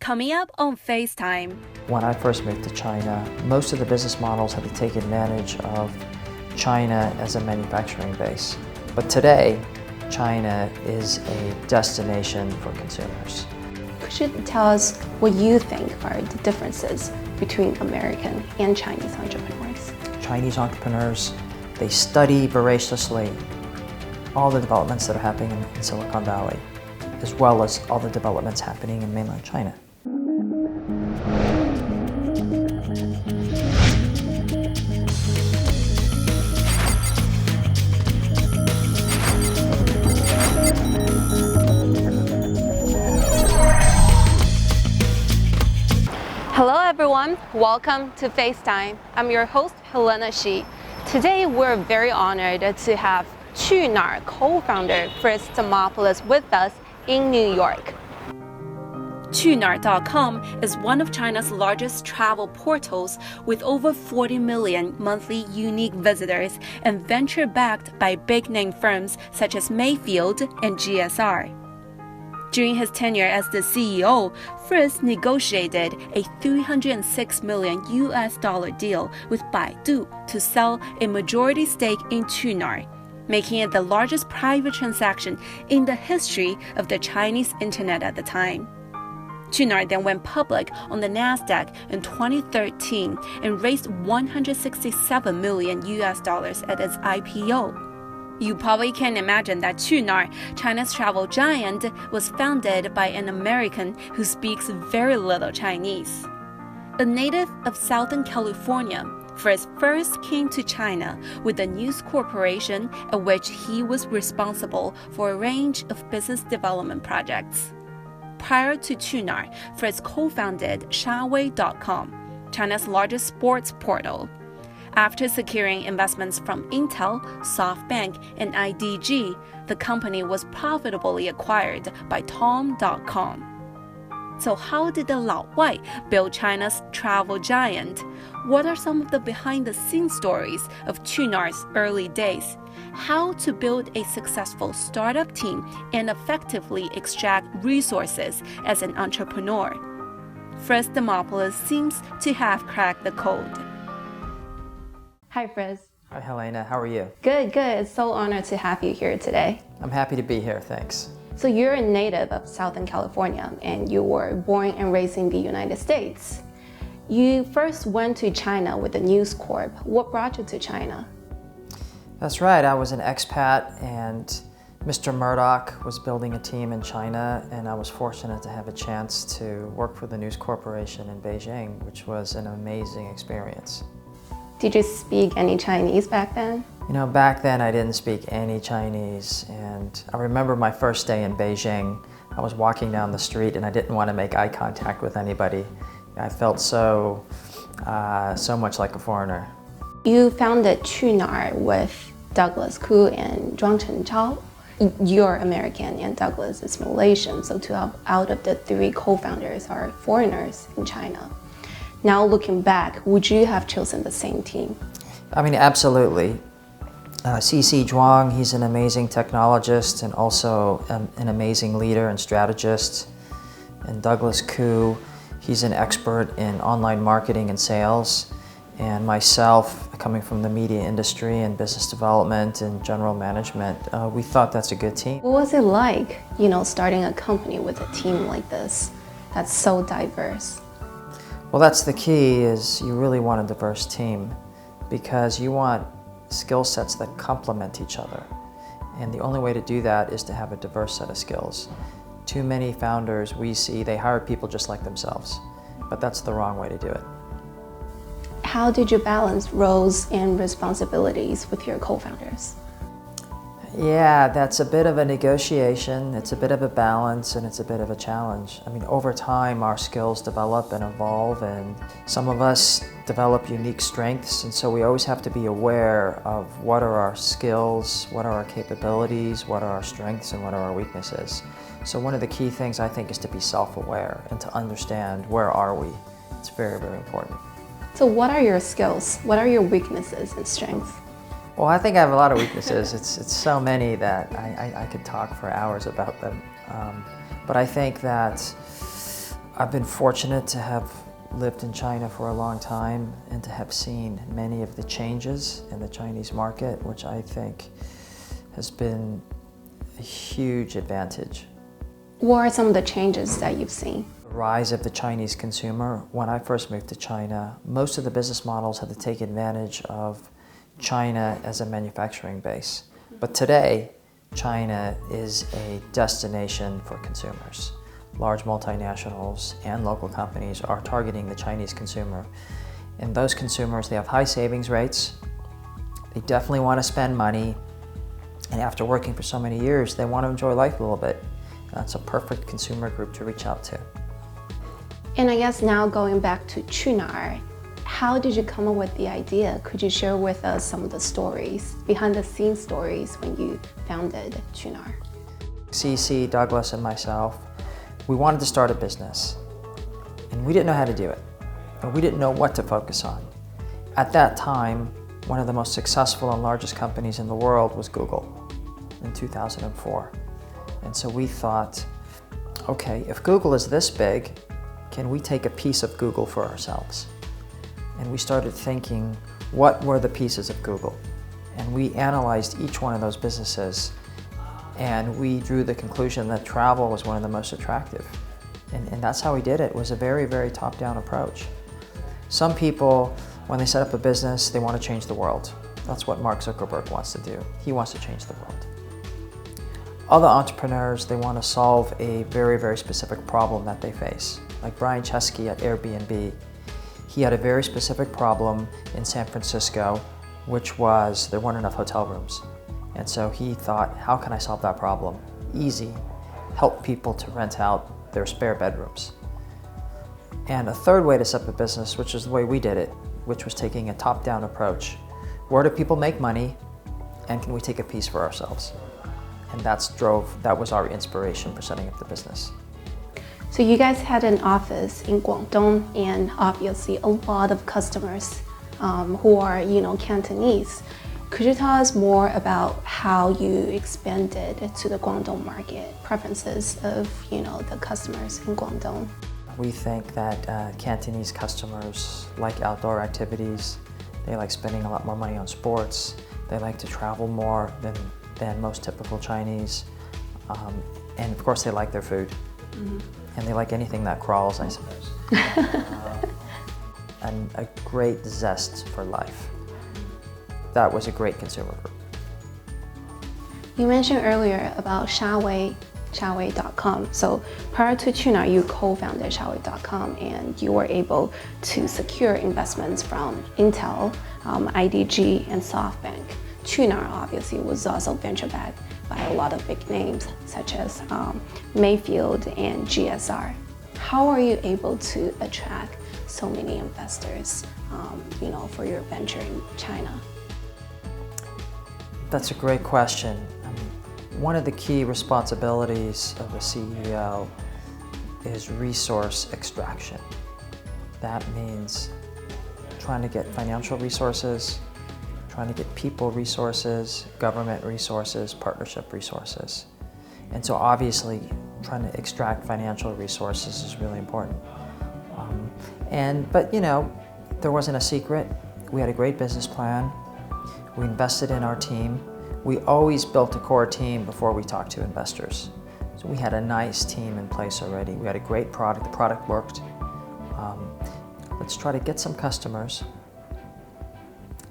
Coming up on FaceTime. When I first moved to China, most of the business models had to take advantage of China as a manufacturing base. But today, China is a destination for consumers. Could you tell us what you think are the differences between American and Chinese entrepreneurs? Chinese entrepreneurs, they study voraciously all the developments that are happening in Silicon Valley, as well as all the developments happening in mainland China. Hello everyone, welcome to FaceTime. I'm your host, Helena Shi. Today we're very honored to have Qunar Co-Founder Fritz Demopoulos with us in New York. Qunar.com is one of China's largest travel portals with over 40 million monthly unique visitors and venture-backed by big-name firms such as Mayfield and GSR. During his tenure as the CEO, Fritz negotiated a $306 million deal with Baidu to sell a majority stake in Qunar, making it the largest private transaction in the history of the Chinese internet at the time. Qunar then went public on the Nasdaq in 2013 and raised $167 million at its IPO. You probably can imagine that Qunar, China's travel giant, was founded by an American who speaks very little Chinese. A native of Southern California, Fritz first came to China with the News Corporation, at which he was responsible for a range of business development projects. Prior to Qunar, Fritz co-founded Shawei.com, China's largest sports portal. After securing investments from Intel, SoftBank, and IDG, the company was profitably acquired by Tom.com. So how did the Lao Wai build China's travel giant? What are some of the behind-the-scenes stories of Qunar's early days? How to build a successful startup team and effectively extract resources as an entrepreneur? Fritz Demopoulos seems to have cracked the code. Hi, Fritz. Hi, Helena. How are you? Good. It's so honored to have you here today. I'm happy to be here. Thanks. So you're a native of Southern California, and you were born and raised in the United States. You first went to China with the News Corp. What brought you to China? That's right. I was an expat, and Mr. Murdoch was building a team in China, and I was fortunate to have a chance to work for the News Corporation in Beijing, which was an amazing experience. Did you speak any Chinese back then? You know, back then I didn't speak any Chinese, and I remember my first day in Beijing. I was walking down the street and I didn't want to make eye contact with anybody. I felt so much like a foreigner. You founded Qunar with Douglas Koo and Zhuangchen Zhao. You're American and Douglas is Malaysian, so two out of the three co-founders are foreigners in China. Now looking back, would you have chosen the same team? I mean, absolutely. C.C. Zhuang, he's an amazing technologist and also an amazing leader and strategist. And Douglas Koo, he's an expert in online marketing and sales. And myself, coming from the media industry and business development and general management, we thought that's a good team. What was it like, starting a company with a team like this that's so diverse? Well, that's the key, is you really want a diverse team because you want skill sets that complement each other. And the only way to do that is to have a diverse set of skills. Too many founders we see, they hire people just like themselves, but that's the wrong way to do it. How did you balance roles and responsibilities with your co-founders? Yeah, that's a bit of a negotiation, it's a bit of a balance, and it's a bit of a challenge. I mean, over time our skills develop and evolve, and some of us develop unique strengths, and so we always have to be aware of what are our skills, what are our capabilities, what are our strengths, and what are our weaknesses. So one of the key things I think is to be self-aware and to understand where are we. It's very, very important. So what are your skills? What are your weaknesses and strengths? Well, I think I have a lot of weaknesses. It's so many that I could talk for hours about them. But I think that I've been fortunate to have lived in China for a long time and to have seen many of the changes in the Chinese market, which I think has been a huge advantage. What are some of the changes that you've seen? The rise of the Chinese consumer. When I first moved to China, most of the business models had to take advantage of China as a manufacturing base. But today, China is a destination for consumers. Large multinationals and local companies are targeting the Chinese consumer. And those consumers, they have high savings rates. They definitely want to spend money. And after working for so many years, they want to enjoy life a little bit. That's a perfect consumer group to reach out to. And I guess now going back to Qunar, how did you come up with the idea? Could you share with us some of the stories, behind the scenes stories when you founded Qunar? CC, Douglas, and myself, we wanted to start a business. And we didn't know how to do it. And we didn't know what to focus on. At that time, one of the most successful and largest companies in the world was Google in 2004. And so we thought, okay, if Google is this big, can we take a piece of Google for ourselves? And we started thinking, what were the pieces of Google? And we analyzed each one of those businesses, and we drew the conclusion that travel was one of the most attractive. And that's how we did it. It was a very, very top-down approach. Some people, when they set up a business, they want to change the world. That's what Mark Zuckerberg wants to do. He wants to change the world. Other entrepreneurs, they want to solve a very, very specific problem that they face. Like Brian Chesky at Airbnb, he had a very specific problem in San Francisco, which was there weren't enough hotel rooms. And so he thought, how can I solve that problem? Easy, help people to rent out their spare bedrooms. And a third way to set up a business, which is the way we did it, which was taking a top-down approach. Where do people make money, and can we take a piece for ourselves? And that was our inspiration for setting up the business. So you guys had an office in Guangdong, and obviously a lot of customers who are, Cantonese. Could you tell us more about how you expanded to the Guangdong market, preferences of, the customers in Guangdong? We think that Cantonese customers like outdoor activities. They like spending a lot more money on sports. They like to travel more than most typical Chinese. And of course they like their food. Mm-hmm. And they like anything that crawls, I suppose. And a great zest for life. That was a great consumer group. You mentioned earlier about Shawei.com. So prior to Qunar, you co-founded Shawei.com, and you were able to secure investments from Intel, IDG, and SoftBank. Qunar obviously was also venture-backed by a lot of big names such as Mayfield and GSR. How are you able to attract so many investors, for your venture in China? That's a great question. One of the key responsibilities of a CEO is resource extraction. That means trying to get financial resources, trying to get people resources, government resources, partnership resources. And so obviously trying to extract financial resources is really important. But there wasn't a secret. We had a great business plan. We invested in our team. We always built a core team before we talked to investors. So we had a nice team in place already. We had a great product. The product worked. Let's try to get some customers,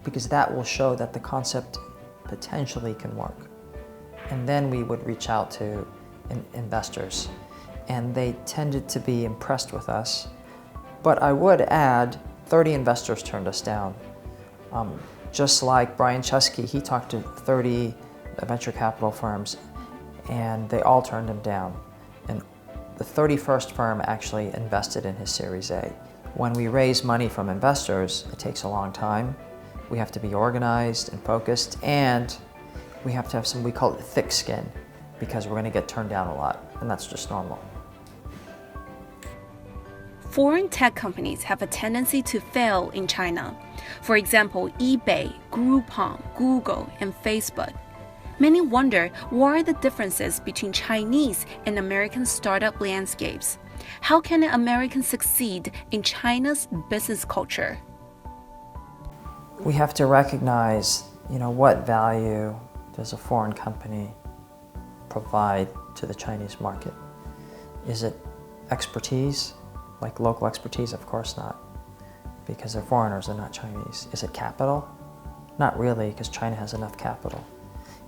because that will show that the concept potentially can work. And then we would reach out to investors, and they tended to be impressed with us. But I would add, 30 investors turned us down. Just like Brian Chesky, he talked to 30 venture capital firms, and they all turned him down. And the 31st firm actually invested in his Series A. When we raise money from investors, it takes a long time. We have to be organized and focused, and we have to have we call it thick skin, because we're going to get turned down a lot, and that's just normal. Foreign tech companies have a tendency to fail in China. For example, eBay, Groupon, Google, and Facebook. Many wonder what are the differences between Chinese and American startup landscapes. How can an American succeed in China's business culture? We have to recognize, what value does a foreign company provide to the Chinese market? Is it expertise, like local expertise? Of course not, because they're foreigners, they're not Chinese. Is it capital? Not really, because China has enough capital.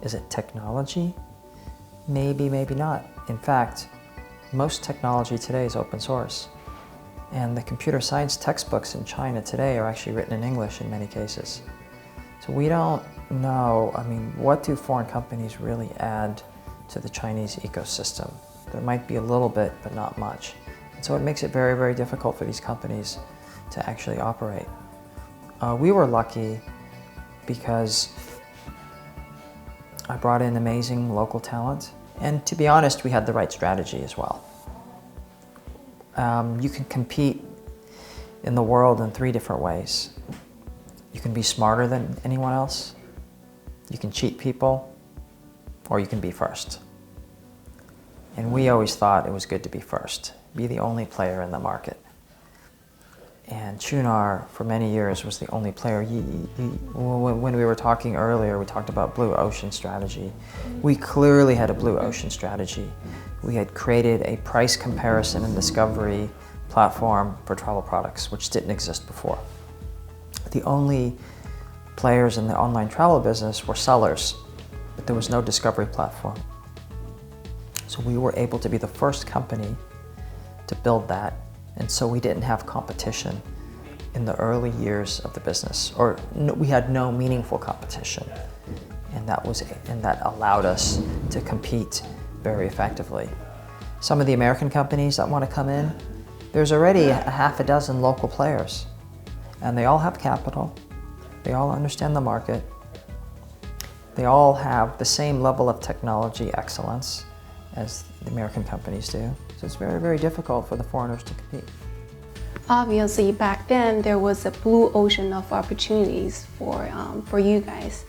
Is it technology? Maybe, maybe not. In fact, most technology today is open source. And the computer science textbooks in China today are actually written in English in many cases. So we don't know, what do foreign companies really add to the Chinese ecosystem? There might be a little bit, but not much. And so it makes it very, very difficult for these companies to actually operate. We were lucky because I brought in amazing local talent. And to be honest, we had the right strategy as well. You can compete in the world in 3 different ways. You can be smarter than anyone else, you can cheat people, or you can be first. And we always thought it was good to be first, be the only player in the market. And Qunar, for many years, was the only player. When we were talking earlier, we talked about blue ocean strategy. We clearly had a blue ocean strategy. We had created a price comparison and discovery platform for travel products, which didn't exist before. The only players in the online travel business were sellers, but there was no discovery platform. So we were able to be the first company to build that. And so we didn't have competition in the early years of the business, we had no meaningful competition. And that allowed us to compete very effectively. Some of the American companies that want to come in, there's already a half a dozen local players. And they all have capital, they all understand the market, they all have the same level of technology excellence as the American companies do. So it's very, very difficult for the foreigners to compete. Obviously, back then, there was a blue ocean of opportunities for you guys.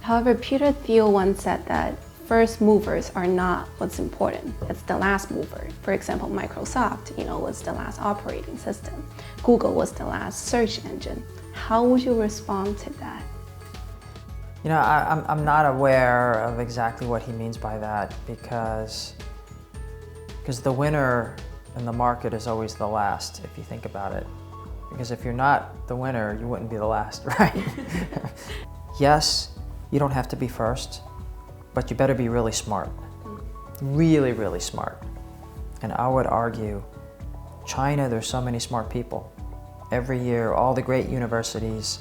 However, Peter Thiel once said that first movers are not what's important, it's the last mover. For example, Microsoft, was the last operating system. Google was the last search engine. How would you respond to that? I'm not aware of exactly what he means by that because the winner in the market is always the last, if you think about it. Because if you're not the winner, you wouldn't be the last, right? Yes, you don't have to be first, but you better be really smart. Really, really smart. And I would argue, China, there's so many smart people. Every year, all the great universities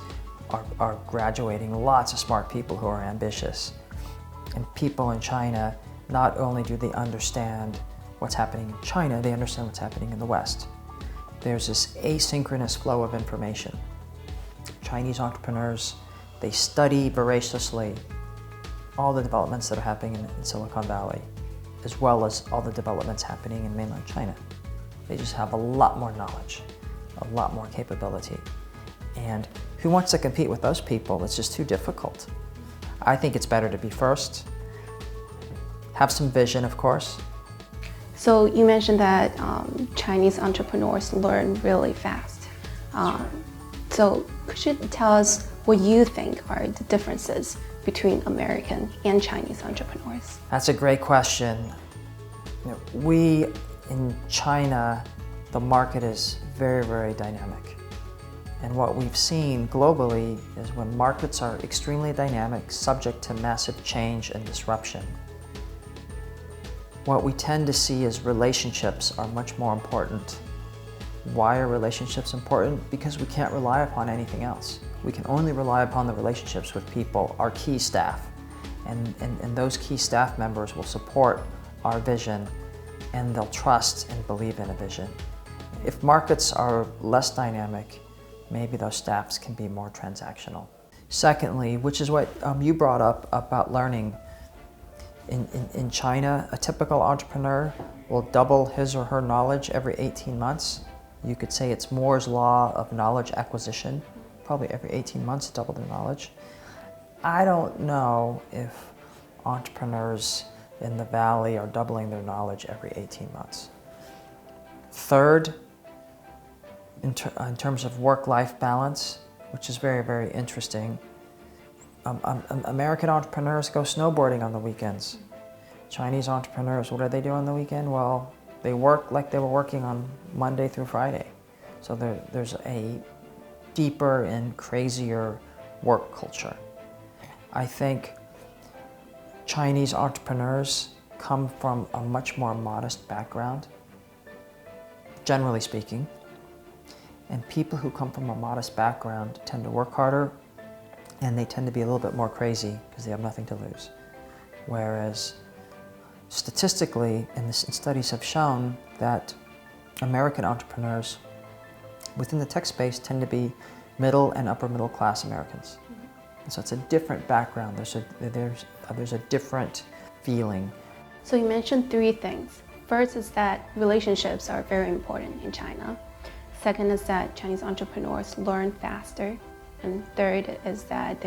are graduating lots of smart people who are ambitious. And people in China, not only do they understand what's happening in China, they understand what's happening in the West. There's this asynchronous flow of information. Chinese entrepreneurs, they study voraciously all the developments that are happening in Silicon Valley, as well as all the developments happening in mainland China. They just have a lot more knowledge, a lot more capability. And who wants to compete with those people? It's just too difficult. I think it's better to be first. Have some vision, of course. So you mentioned that Chinese entrepreneurs learn really fast. So could you tell us what you think are the differences between American and Chinese entrepreneurs? That's a great question. We, in China, the market is very, very dynamic. And what we've seen globally is when markets are extremely dynamic, subject to massive change and disruption, what we tend to see is relationships are much more important. Why are relationships important? Because we can't rely upon anything else. We can only rely upon the relationships with people, our key staff. And those key staff members will support our vision and they'll trust and believe in a vision. If markets are less dynamic, maybe those staffs can be more transactional. Secondly, which is what you brought up about learning, in China, a typical entrepreneur will double his or her knowledge every 18 months. You could say it's Moore's law of knowledge acquisition. Probably every 18 months, double their knowledge. I don't know if entrepreneurs in the Valley are doubling their knowledge every 18 months. Third, in terms of work-life balance, which is very, very interesting, American entrepreneurs go snowboarding on the weekends. Chinese entrepreneurs, what do they do on the weekend? Well, they work like they were working on Monday through Friday. So there's a deeper and crazier work culture. I think Chinese entrepreneurs come from a much more modest background, generally speaking. And people who come from a modest background tend to work harder, and they tend to be a little bit more crazy because they have nothing to lose. Whereas statistically, and studies have shown that American entrepreneurs within the tech space tend to be middle and upper middle class Americans. And so it's a different background. There's a different feeling. So you mentioned three things. First is that relationships are very important in China. Second is that Chinese entrepreneurs learn faster. And third is that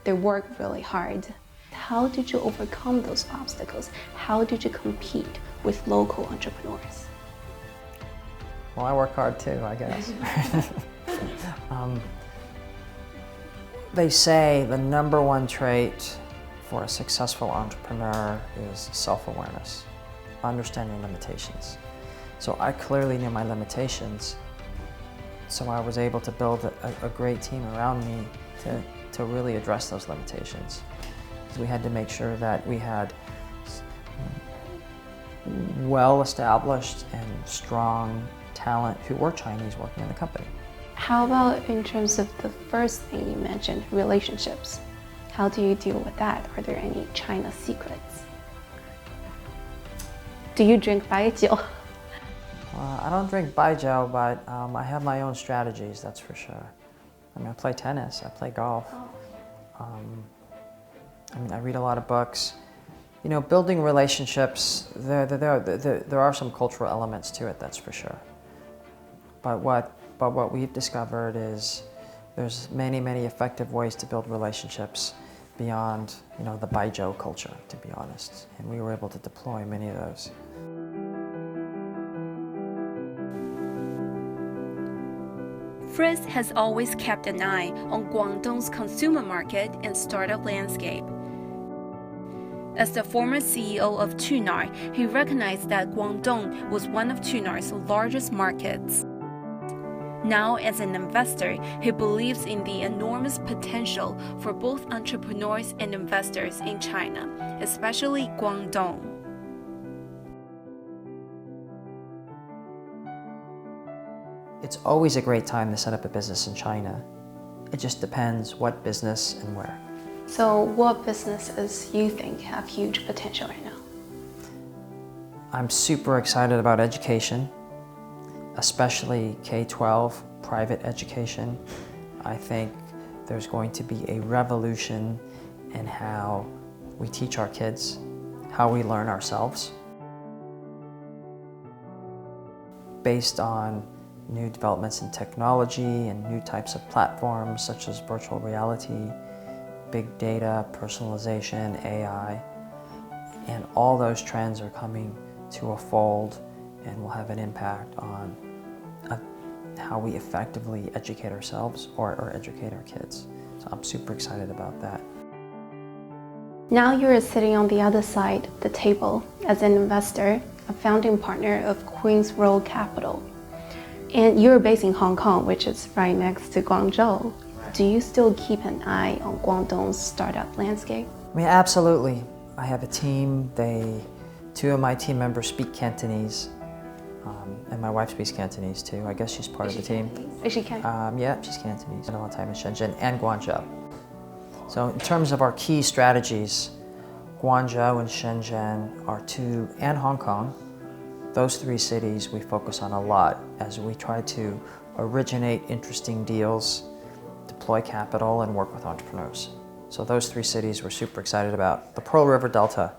they work really hard. How did you overcome those obstacles? How did you compete with local entrepreneurs? Well, I work hard too, I guess. They say the number one trait for a successful entrepreneur is self-awareness, understanding limitations. So I clearly knew my limitations, so I was able to build a great team around me to really address those limitations. We had to make sure that we had well-established and strong talent who were Chinese working in the company. How about in terms of the first thing you mentioned, relationships? How do you deal with that? Are there any China secrets? Do you drink baijiu? I don't drink baijiu, but I have my own strategies, that's for sure. I mean, I play tennis, I play golf. I read a lot of books. You know, building relationships, there are some cultural elements to it, that's for sure. But what we've discovered is there's many, many effective ways to build relationships beyond, you know, the baijiu culture, to be honest. And we were able to deploy many of those. Fritz has always kept an eye on Guangdong's consumer market and startup landscape. As the former CEO of Qunar, he recognized that Guangdong was one of Qunar's largest markets. Now, as an investor, he believes in the enormous potential for both entrepreneurs and investors in China, especially Guangdong. It's always a great time to set up a business in China. It just depends what business and where. So what businesses you think have huge potential right now? I'm super excited about education, especially K-12 private education. I think there's going to be a revolution in how we teach our kids, how we learn ourselves, based on new developments in technology and new types of platforms such as virtual reality, big data, personalization, AI, and all those trends are coming to a fold and will have an impact on how we effectively educate ourselves or educate our kids. So I'm super excited about that. Now you're sitting on the other side of the table as an investor, a founding partner of Qunar Capital. And you're based in Hong Kong, which is right next to Guangzhou. Do you still keep an eye on Guangdong's startup landscape? I mean, absolutely. I have a team. Two of my team members speak Cantonese, and my wife speaks Cantonese too. I guess she's part of the team. Is she Cantonese? Yeah, she's Cantonese. Spent a lot of time in Shenzhen and Guangzhou. So in terms of our key strategies, Guangzhou and Shenzhen are two, and Hong Kong. Those three cities we focus on a lot as we try to originate interesting deals, deploy capital, and work with entrepreneurs. So those three cities we're super excited about. The Pearl River Delta.